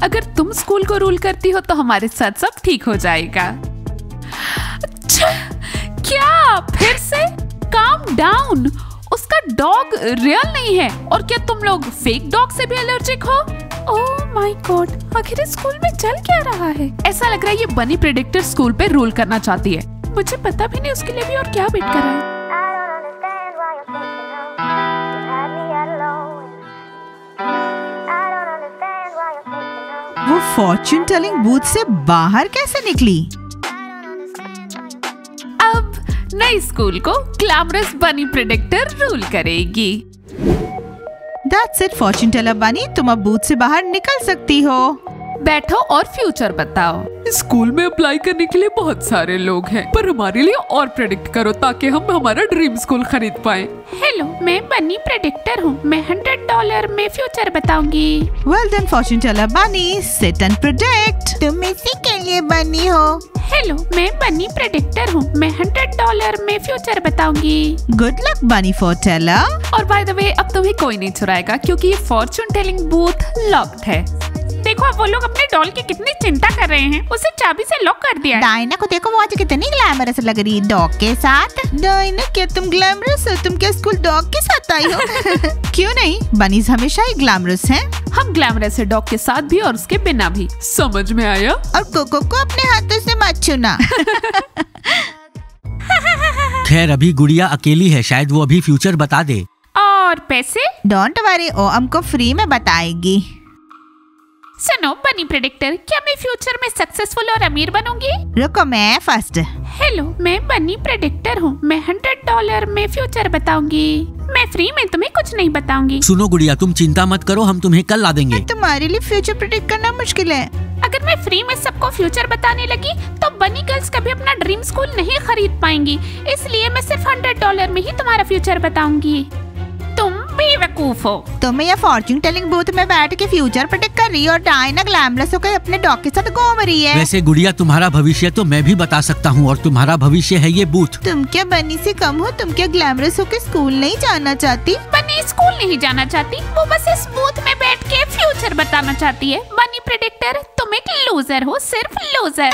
अगर तुम स्कूल को रूल करती हो तो हमारे साथ सब ठीक हो जाएगा। क्या फिर से? Calm down. उसका डॉग रियल नहीं है। और क्या तुम लोग फेक डॉग से भी एलर्जिक हो? ओह माय गॉड, आखिर स्कूल में चल क्या रहा है? ऐसा लग रहा है ये बनी प्रेडिक्टर स्कूल पे रूल करना चाहती है। मुझे पता भी नहीं उसके लिए भी और क्या वेट कर रहा है। वो फॉर्च्यून टेलिंग बूथ से बाहर कैसे निकली? अब नई स्कूल को ग्लैमरस बनी प्रेडिक्टर रूल करेगी। That's it, फॉर्च्यून टेलर बनी, तुम अब बूथ से बाहर निकल सकती हो। बैठो और फ्यूचर बताओ। स्कूल में अप्लाई करने के लिए बहुत सारे लोग हैं, पर हमारे लिए और प्रेडिक्ट करो ताकि हम हमारा ड्रीम स्कूल खरीद पाएं। हेलो, मैं बनी प्रेडिक्टर हूँ। मैं $100 में फ्यूचर बताऊंगी। Well done, फॉर्च्यून टेलर बनी, sit and predict। तुम इसी के लिए बनी हो। हेलो, मैं बनी प्रेडिक्टर हूँ। मैं $100 में फ्यूचर बताऊंगी। गुड लक बनी फोरटेलर। और बाय द वे, अब तुम्हें कोई नहीं चुराएगा क्योंकि ये फॉर्च्यून टेलिंग बूथ लॉक्ड है। देखो अब वो लोग अपने डॉल की कितनी चिंता कर रहे हैं। उसे चाबी से लॉक कर दिया है। डायना को देखो, वो आज कितनी ग्लैमरस लग रही है डॉग के साथ। डायना, क्या तुम ग्लैमरस हो? तुम क्या स्कूल डॉग के साथ आई हो? क्यों नहीं, बनीज हमेशा ही ग्लैमरस हैं। हम ग्लैमरस है डॉग के साथ भी और उसके बिना भी। समझ में आया? और कोको को अपने हाथों से मत छूना। खैर, अभी गुड़िया अकेली है, शायद वो अभी फ्यूचर बता दे। और पैसे? डोंट वरी, ओ हमको फ्री में बताएगी। सुनो बनी प्रेडिक्टर, क्या मैं फ्यूचर में सक्सेसफुल और अमीर बनूंगी? रुको, मैं फर्स्ट। हेलो, मैं बनी प्रेडिक्टर हूँ। मैं $100 में फ्यूचर बताऊंगी। मैं फ्री में तुम्हें कुछ नहीं बताऊंगी। सुनो गुड़िया, तुम चिंता मत करो, हम तुम्हें कल ला देंगे। तुम्हारे लिए फ्यूचर प्रेडिक्ट करना मुश्किल है। अगर मैं फ्री में सबको फ्यूचर बताने लगी तो बनी गर्ल्स कभी अपना ड्रीम स्कूल नहीं खरीद पाएंगी। इसलिए मैं सिर्फ $100 में ही तुम्हारा फ्यूचर बताऊंगी। तुम बेवकूफ हो। तुम्हें यह फॉर्च्यून टेलिंग बूथ में बैठ के फ्यूचर प्रेडिक्ट कर रही है और डायना ग्लैमरस होकर अपने डॉग के साथ घूम रही है। वैसे गुड़िया, तुम्हारा भविष्य तो मैं भी बता सकता हूँ और तुम्हारा भविष्य है ये बूथ। तुम क्या बनी से कम हो? तुम क्या ग्लैमरस होकर स्कूल नहीं जाना चाहती? बनी स्कूल नहीं जाना चाहती, वो बस इस बूथ में बैठ के फ्यूचर बताना चाहती है। बनी प्रेडिक्टर, तुम एक लूजर हो, सिर्फ लूजर।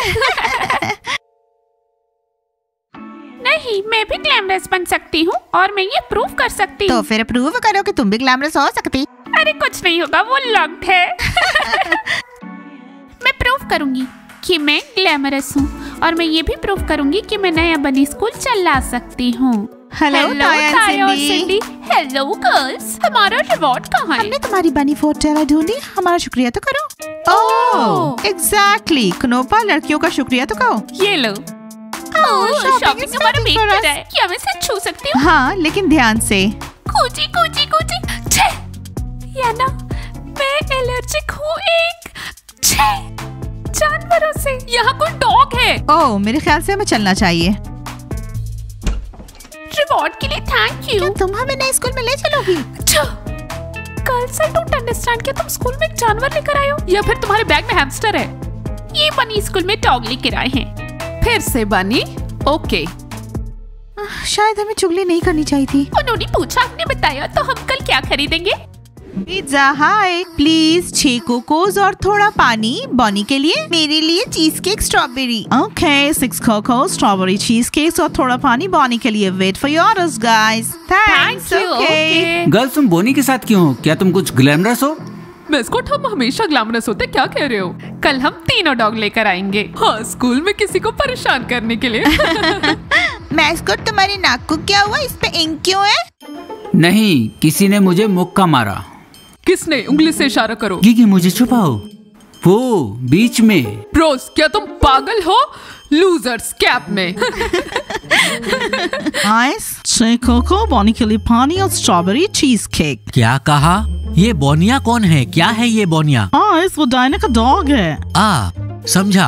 नहीं, मैं भी ग्लैमरस बन सकती हूँ और मैं ये प्रूव कर सकती हूँ। तो फिर प्रूव करो कि तुम भी ग्लैमरस हो सकती। अरे कुछ नहीं होगा, वो लॉक्ड है। मैं प्रूव करूंगी कि मैं ग्लैमरस हूँ और मैं ये भी प्रूव करूंगी कि मैं नया बनी स्कूल चला सकती हूँ। हेलो ताया और सिंडी। हेलो गर्ल्स, हमारा रिवॉर्ड कहाँ है? हमने तुम्हारी बनी फोरटेलर ढूंढी, हमारा शुक्रिया तो करो। ओह एग्जैक्टली, कनोपा, लड़कियों का शुक्रिया तो कहो। ये लो। शॉपिंग हमारा वेट कर रहा है। क्या मैं इसे छू सकती हूँ? हाँ, लेकिन ध्यान से। कूची कूची कूची। या ना, मैं एलर्जिक हूँ एक जानवरों से। यहाँ कोई डॉग है। ओह, मेरे ख्याल से हमें चलना चाहिए। रिवॉर्ड के लिए थैंक यू। क्या तुम हमें नए स्कूल में ले चलोगी? गर्ल्स, आई डोंट अंडरस्टैंड, क्या तुम स्कूल में एक जानवर लेकर आए हो या फिर तुम्हारे बैग में हैमस्टर है? ये बनी स्कूल में डॉग लेकर आए हैं। फिर से बनी? ओके। शायद हमें चुगली नहीं करनी चाहिए थी। उन्होंने पूछा, आपने बताया, तो हम कल क्या खरीदेंगे? पिज्जा हाय, प्लीज 6 कोकोस और थोड़ा पानी। बॉनी के लिए, मेरे लिए चीज केक स्ट्रॉबेरी। ओके, 6 कोकोस, स्ट्रॉबेरी चीज केक्स और थोड़ा पानी बॉनी के लिए। Wait for your orders guys. Thanks. Okay. Girls, तुम बोनी के साथ क्यों हो? क्या तुम कुछ ग्लैमरस हो? मैस्कॉट, हम हमेशा ग्लैमरस होते, क्या कह रहे हो? कल हम तीनों डॉग लेकर आएंगे। हाँ, स्कूल में किसी को परेशान करने के लिए। मैस्कॉट, तुम्हारे नाक को क्या हुआ? इस पे इंक क्यों है? नहीं, किसी ने मुझे मुक्का मारा। किसने? उंगली से इशारा करो। गिगी, मुझे छुपाओ। वो बीच में। ब्रोस, क्या तुम पागल हो? लूजर्स कैप में। आइस, 6 कोको, बॉनी के लिए पानी और स्ट्रॉबेरी चीज केक। क्या कहा? ये बोनिया कौन है? क्या है ये बोनिया? आइस, वो डायना का डॉग है। समझा।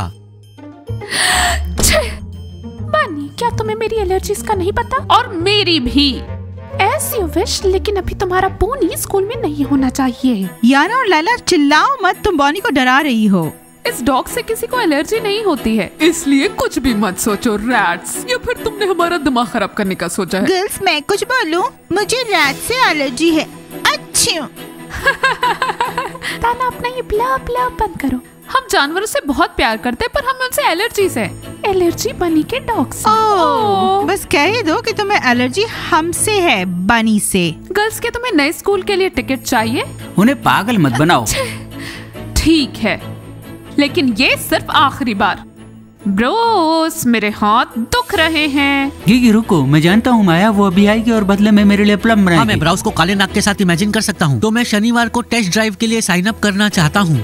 बनी, क्या तुम्हें मेरी एलर्जीज का नहीं पता? और मेरी भी। As you wish, लेकिन अभी तुम्हारा पोनी स्कूल में नहीं होना चाहिए। याना और लैला, चिल्लाओ मत, तुम बॉनी को डरा रही हो। इस डॉग से किसी को एलर्जी नहीं होती है, इसलिए कुछ भी मत सोचो रैट्स। या फिर तुमने हमारा दिमाग खराब करने का सोचा है? गर्ल्स, मैं कुछ बोलूं? मुझे रैट से एलर्जी है। अच्छा। ताना अपना ये ब्ला ब्ला बंद करो। हम जानवरों से बहुत प्यार करते हैं, पर हमें उनसे एलर्जीज है। एलर्जी बनी के डॉग से। बस कह ही दो कि तुम्हें एलर्जी हमसे है, बनी से। गर्ल्स के तुम्हें नए स्कूल के लिए टिकट चाहिए? उन्हें पागल मत बनाओ। ठीक है, लेकिन ये सिर्फ आखिरी बार। ब्रोस, मेरे हाथ दुख रहे हैं। गिगी रुको, मैं जानता हूँ माया वो अभी आएगी और बदले में मेरे लिए प्लम बनाएगी। हाँ, मैं ब्राउस को काले नाग के साथ इमेजिन कर सकता हूँ। तो मैं शनिवार को टेस्ट ड्राइव के लिए साइन अप करना चाहता हूँ।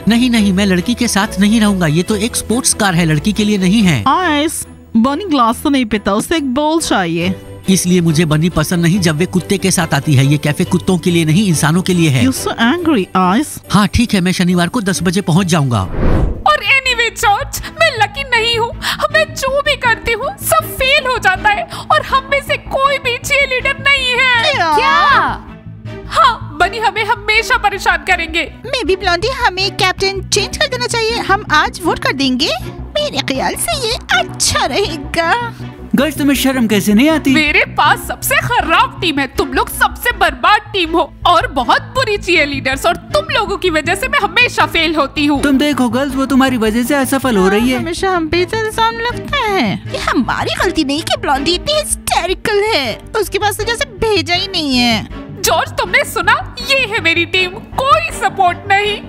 नहीं, मैं लड़की के साथ नहीं रहूंगा। ये तो एक स्पोर्ट्स कार है, लड़की के लिए नहीं है। आइस, बनी ग्लास तो नहीं पीता, उसे एक बोल चाहिए। इसलिए मुझे बनी पसंद नहीं जब वे कुत्ते के साथ आती है। ये कैफे कुत्तों के लिए नहीं, इंसानों के लिए है। You're so angry, Ice. हाँ ठीक है, मैं शनिवार को 10 बजे पहुँच जाऊंगा। और एनीवे जॉर्ज, मैं लकी नहीं हूँ। मैं जो भी करती हूँ सब फेल हो जाता है, और हम में से कोई भी चीयरलीडर नहीं है। क्या? हाँ, बनी हमें हमेशा परेशान करेंगे। मे बी ब्लॉन्डी, हमें कैप्टन चेंज कर देना चाहिए। हम आज वोट कर देंगे। मेरे ख्याल से ये अच्छा रहेगा। गर्ल्स, तुम्हें शर्म कैसे नहीं आती? मेरे पास सबसे खराब टीम है, तुम लोग सबसे बर्बाद टीम हो, और बहुत बुरी चीयरलीडर्स, और तुम लोगों की वजह से मैं हमेशा फेल होती हूँ। तुम देखो गर्ल्स, वो तुम्हारी वजह से असफल हो रही है। हमेशा हम पे इल्जाम लगता है। ये हमारी गलती नहीं कि ब्लॉन्डी इतनी हिस्टेरिकल है। उसके पास तो जैसे भेजा ही नहीं है। जॉर्ज, तुमने सुना? ये है मेरी टीम, कोई सपोर्ट नहीं।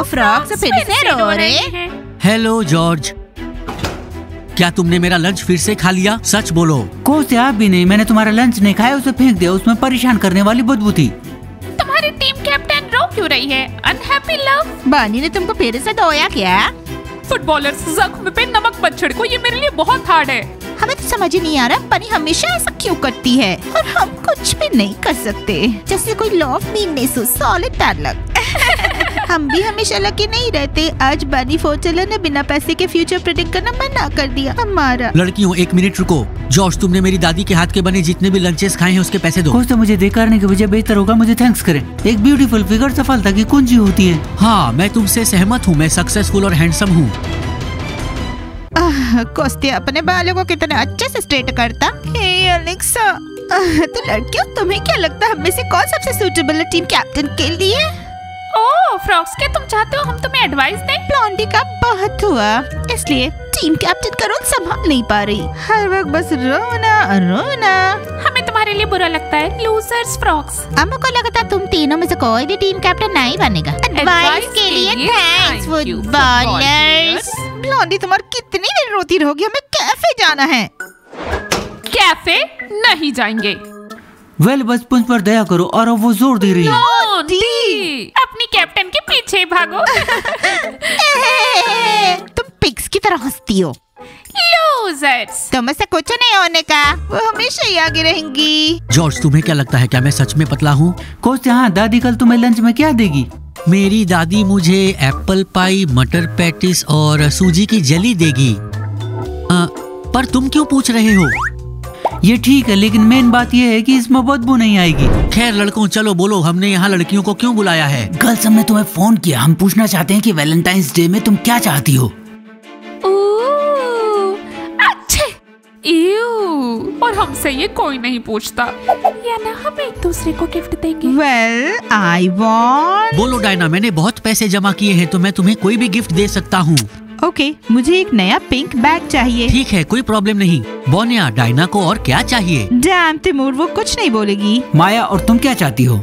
फ्रॉक्स फिर से रो रहे हैं। हेलो जॉर्ज, क्या तुमने मेरा लंच फिर से खा लिया? सच बोलो। कोच आप भी नहीं, मैंने तुम्हारा लंच नहीं खाया, उसे फेंक दिया। उसमें परेशान करने वाली बदबू थी। तुम्हारी टीम कैप्टन रो क्यों रही है? Unhappy love? बानी ने तुमको फिर से धोया क्या? फुटबॉलर्स जख्म पे नमक मत छिड़को, ये मेरे लिए बहुत हार्ड है। हमें तो समझ ही नहीं आ रहा बनी हमेशा ऐसा क्यों करती है, और हम कुछ भी नहीं कर सकते। जैसे कोई लॉ ऑफ मीननेस हो, सॉलिड बैड लक। हम भी हमेशा लकी नहीं रहते। आज बनी फोर्चुलर ने बिना पैसे के फ्यूचर प्रेडिक्ट करना मना कर दिया हमारा। लड़कियों, 1 मिनट रुको। जॉर्ज, तुमने मेरी दादी के हाथ के बने जितने भी लंचेस खाए हैं उसके पैसे दो। कोच तो मुझे देखाने के बजाय बेहतर होगा मुझे थैंक्स करें। एक ब्यूटीफुल फिगर सफलता की कुंजी होती है। हाँ, मैं तुमसे सहमत हूँ। मैं सक्सेसफुल और हैंडसम हूँ। कोस्ते अपने बालों को कितना अच्छे से स्ट्रेट करता। हे अलेक्सा, तो लड़कियों तुम्हें क्या लगता है हम में से कौन सबसे सूटेबल है टीम कैप्टन के लिए? ओह फ्रॉक्स, क्या तुम चाहते हो हम तुम्हें एडवाइस दें? ब्लॉन्डी का बहुत हुआ, इसलिए टीम कैप्टन का रोल संभाल नहीं पा रही। हर वक्त बस रोना रोना। हमें तुम्हारे लिए बुरा लगता है, लूजर्स फ्रॉक्स। हमको लगता तुम तीनों में से कोई भी टीम कैप्टन नहीं बनेगा। एडवाइस के लिए थैंक्स फुटबॉलर्स। ब्लॉन्डी, तुम्हारी कितनी देर रोती रहोगी? हमें कैफे जाना है। कैफे नहीं जाएंगे। वेल, बस मुझ पर दया करो। और अब वो जोर दे रही है। अपनी कैप्टन के पीछे भागो। तुम पिग्स की तरह हंसती हो। लूजर्स। तुम से कुछ नहीं होने का, वो हमेशा ही आगे रहेंगी। जॉर्ज, तुम्हें क्या लगता है, क्या मैं सच में पतला हूँ? कोच, हाँ, दादी कल तुम्हें लंच में क्या देगी? मेरी दादी मुझे एप्पल पाई, मटर पैटिस और सूजी की जेली देगी। पर तुम क्यों पूछ रहे हो? ये ठीक है, लेकिन मेन बात ये है कि इसमें बदबू नहीं आएगी। खैर लड़कों, चलो बोलो, हमने यहाँ लड़कियों को क्यों बुलाया है? गर्ल्स, हमने तुम्हें फोन किया। हम पूछना चाहते हैं कि वैलेंटाइंस डे में तुम क्या चाहती हो? और हमसे ये कोई नहीं पूछता, या ना हम एक दूसरे को गिफ्ट देंगे। Well, I want. बोलो डायना, मैंने बहुत पैसे जमा किए हैं तो मैं तुम्हें कोई भी गिफ्ट दे सकता हूँ। ओके, मुझे एक नया पिंक बैग चाहिए। ठीक है, कोई प्रॉब्लम नहीं। बोनिया, डायना को और क्या चाहिए? डैम तिमूर, वो कुछ नहीं बोलेगी। माया, और तुम क्या चाहती हो?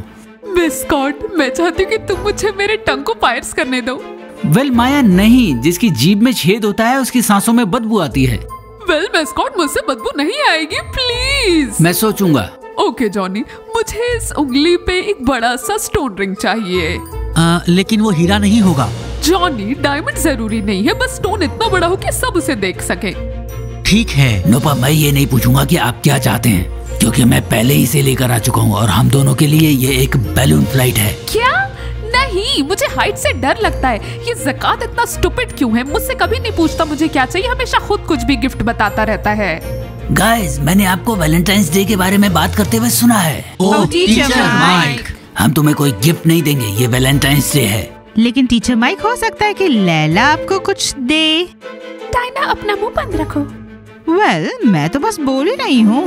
बिस्कॉट, मैं चाहती हूँ कि तुम मुझे मेरे टंग को फायर्स करने दो। वेल माया, नहीं, जिसकी जीभ में छेद होता है उसकी सांसों में बदबू आती है। वेल बिस्कॉट, मुझसे बदबू नहीं आएगी, प्लीज। मैं सोचूंगा। ओके जॉनी, मुझे इस उंगली पे एक बड़ा सा स्टोन रिंग चाहिए। लेकिन वो हीरा नहीं होगा। जॉनी, डायमंड जरूरी नहीं है, बस स्टोन इतना बड़ा हो कि सब उसे देख सके। ठीक है। नोपा, मैं ये नहीं पूछूंगा कि आप क्या चाहते हैं, क्योंकि मैं पहले ही इसे लेकर आ चुका हूँ और हम दोनों के लिए ये एक बैलून फ्लाइट है। क्या? नहीं, मुझे हाइट से डर लगता है। ये ज़कात इतना स्टूपिड क्यों है? मुझसे कभी नहीं पूछता मुझे क्या चाहिए, हमेशा खुद कुछ भी गिफ्ट बताता रहता है। गाइस, मैंने आपको वैलेंटाइंस डे के बारे में बात करते हुए सुना है। ओह, टीचर माइक। हम तुम्हें कोई गिफ्ट नहीं देंगे, ये वैलेंटाइंस डे है। लेकिन टीचर माइक, हो सकता है कि लैला आपको कुछ दे। डायना, अपना मुंह बंद रखो। वेल, मैं तो बस बोल ही रही हूँ।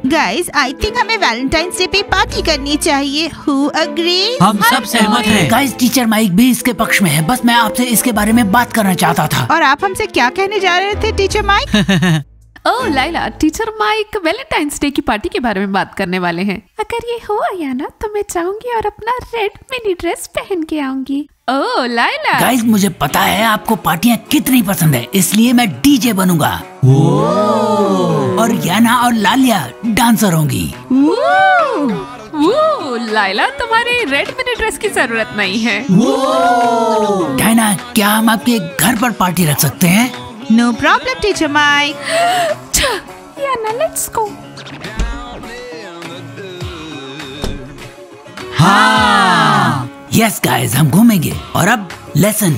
गाइस, आई थिंक हमें वैलेंटाइंस डे पे पार्टी करनी चाहिए। Who agrees? हम सब सहमत हैं। गाइस, टीचर माइक भी इसके पक्ष में है। बस मैं आपसे इसके बारे में बात करना चाहता था। और आप हमसे क्या कहने जा रहे थे teacher Mike? Oh Laila, teacher Mike Valentine's Day की पार्टी के बारे में बात करने वाले हैं। अगर ये हो आयाना तो मैं चाहूंगी और अपना रेड मिनी ड्रेस पहन के आऊंगी। ओह लाइला। गाइस, मुझे पता है आपको पार्टियां कितनी पसंद है, इसलिए मैं डीजे बनूंगा। और याना और लालिया डांसर होंगी। लाइला, तुम्हारी रेड मिनी ड्रेस की जरूरत नहीं है। डायना, क्या हम आपके घर पर पार्टी रख सकते हैं? No problem teacher Mike. Yana, let's go. हाँ, यस गाइस, हम घूमेंगे। और अब लेसन।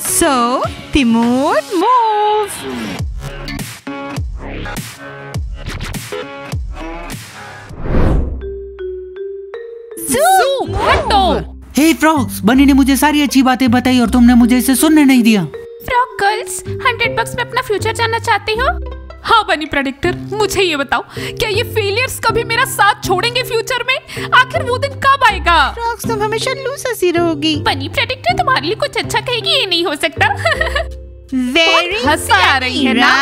सो तिमूर मूव। हटो। हे फ्रॉक्स, बनी ने मुझे सारी अच्छी बातें बताई और तुमने मुझे इसे सुनने नहीं दिया। फ्रॉक गर्ल्स, 100 में अपना फ्यूचर जानना चाहती हो? हाँ बनी प्रेडिक्टर, मुझे ये बताओ, क्या ये फेलियर्स कभी मेरा साथ छोड़ेंगे फ्यूचर में? आखिर वो दिन कब आएगा? फ्रॉक्स, तुम हमेशा लूजर सी रहोगी। बनी प्रेडिक्टर तुम्हारे लिए कुछ अच्छा कहेगी, ये नहीं हो सकता। वेरी हंसी आ रही है ना?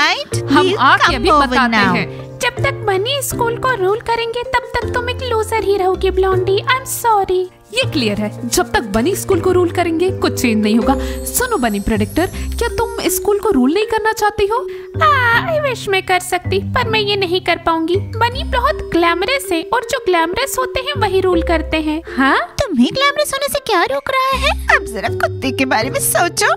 हम आके अभी बताते हैं। जब तक बनी स्कूल को रूल करेंगे तब तक तुम एक लूजर ही रहोगी ब्लॉन्डी। I am sorry. ये क्लियर है, जब तक बनी स्कूल को रूल करेंगे कुछ चेंज नहीं होगा। सुनो बनी प्रेडिक्टर, क्या तुम स्कूल को रूल नहीं करना चाहती हो? आई विश मैं कर सकती, पर मैं ये नहीं कर पाऊंगी। बनी बहुत ग्लैमरस है और जो ग्लैमरस होते हैं वही रूल करते हैं। हाँ, तुम्हें ग्लैमरस होने से क्या रोक रहा है? अब जरा कुत्ते के बारे में सोचो।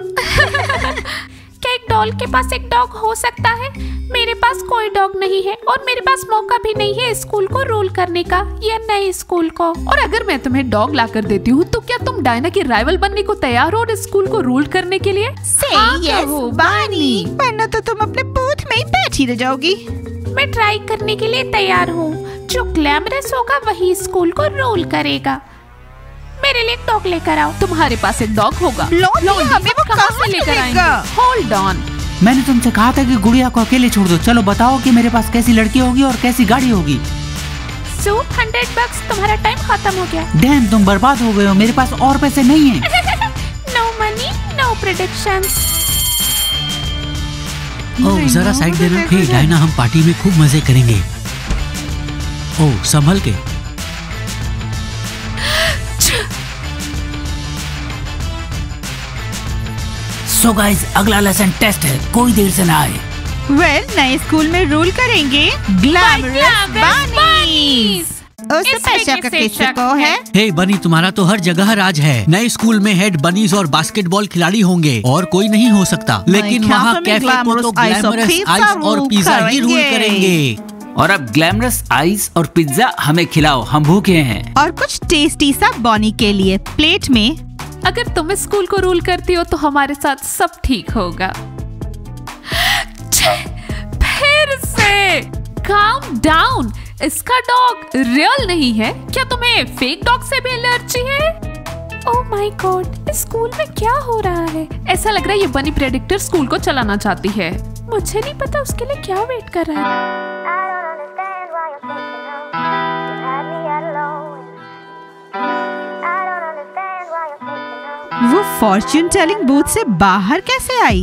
क्या एक डॉल के पास एक डॉग हो सकता है? मेरे पास कोई डॉग नहीं है और मेरे पास मौका भी नहीं है स्कूल को रूल करने का, या नए स्कूल को। और अगर मैं तुम्हें डॉग ला कर देती हूँ तो क्या तुम डायना की राइवल बनने को तैयार हो और स्कूल को रूल करने के लिए? यस बनी, वरना तो तुम अपने बूथ में ही बैठी रह जाओगी। मैं ट्राई करने के लिए तैयार हूँ। जो ग्लैमरस होगा वही स्कूल को रूल करेगा। मेरे लिए एक डॉग लेकर आओ। तुम्हारे पास एक डॉग होगा? हमें वो कहाँ से लेकर आएंगे? Hold on. मैंने तुमसे कहा था कि गुड़िया को अकेले छोड़ दो। चलो बताओ कि मेरे पास कैसी लड़की होगी और कैसी गाड़ी होगी। सो $100, तुम्हारा टाइम खत्म हो गया। डैम, तुम बर्बाद हो गए हो, मेरे पास और पैसे नहीं हैं। No money, no predictions. Oh, जरा साइड देना। हे डायना, हम पार्टी में खूब मजे करेंगे। ओह, संभल के। सो गाइस, अगला लेसन टेस्ट है, कोई देर से ना आए। वेल, नए स्कूल में रूल करेंगे ग्लैमरस बनीज। उस पैसा का किस्सा को है। हे बनी, तुम्हारा तो हर जगह राज है। नए स्कूल में हेड बनीज और बास्केटबॉल खिलाड़ी होंगे और कोई नहीं हो सकता। लेकिन वहाँ कैफे को तो ग्लैमरस आइस और पिज्जा ही रूल करेंगे। और अब ग्लैमरस आइस और पिज्जा हमें खिलाओ, हम भूखे हैं। और कुछ टेस्टी सा बॉनी के लिए प्लेट में। अगर तुम स्कूल को रूल करती हो तो हमारे साथ सब ठीक होगा। फिर से काम डाउन। इसका डॉग रियल नहीं है। क्या तुम्हें फेक डॉग से भी एलर्जी है? ओह माय गॉड, स्कूल में क्या हो रहा है? ऐसा लग रहा है ये बनी प्रेडिक्टर स्कूल को चलाना चाहती है। मुझे नहीं पता उसके लिए क्या वेट कर रहा है। वो फॉर्च्यून टेलिंग बूथ से बाहर कैसे आई?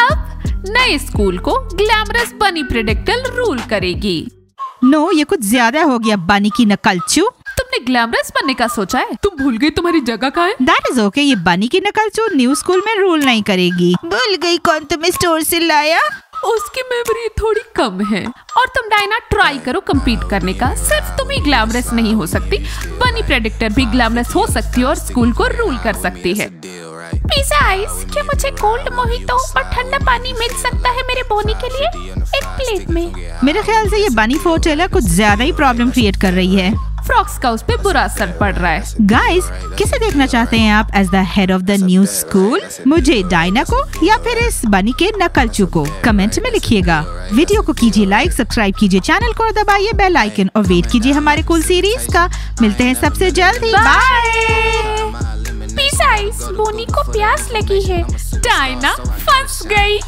अब नए स्कूल को ग्लैमरस बनी प्रेडिक्टर रूल करेगी। नो, ये कुछ ज्यादा हो गया बनी की नकलचू। तुमने ग्लैमरस बनने का सोचा है? तुम भूल गई तुम्हारी जगह कहाँ है? That is okay, ये बनी की नकलचू न्यू स्कूल में रूल नहीं करेगी। भूल गई कौन तुम्हें स्टोर से लाया? उसकी मेमोरी थोड़ी कम है। और तुम डायना ट्राई करो compete करने का। सिर्फ तुम ही ग्लैमरस नहीं हो सकती, बनी प्रेडिक्टर भी ग्लैमरस हो सकती है और स्कूल को रूल कर सकती है। पिज़्ज़ा आइस, क्या मुझे कोल्ड मोहितो और ठंडा पानी मिल सकता है मेरे बोनी के लिए? एक प्लेट में। मेरे ख्याल से ये बनी फोर्टेला कुछ ज्यादा ही प्रॉब्लम क्रिएट कर रही है। फ्रॉक्स का उस पे बुरा असर पड़ रहा है। गाइस, किसे देखना चाहते हैं आप as the head of the new school? मुझे डायना को या फिर इस बनी के नकलचू को? कमेंट में लिखिएगा। वीडियो को कीजिए लाइक, सब्सक्राइब कीजिए चैनल को और दबाइए बेल आइकन और वेट कीजिए हमारे कूल सीरीज का। मिलते हैं सबसे जल्द ही। बाय। पिज़्ज़ा आइस, बोनी को प्यास लगी है। डायना फंस गई।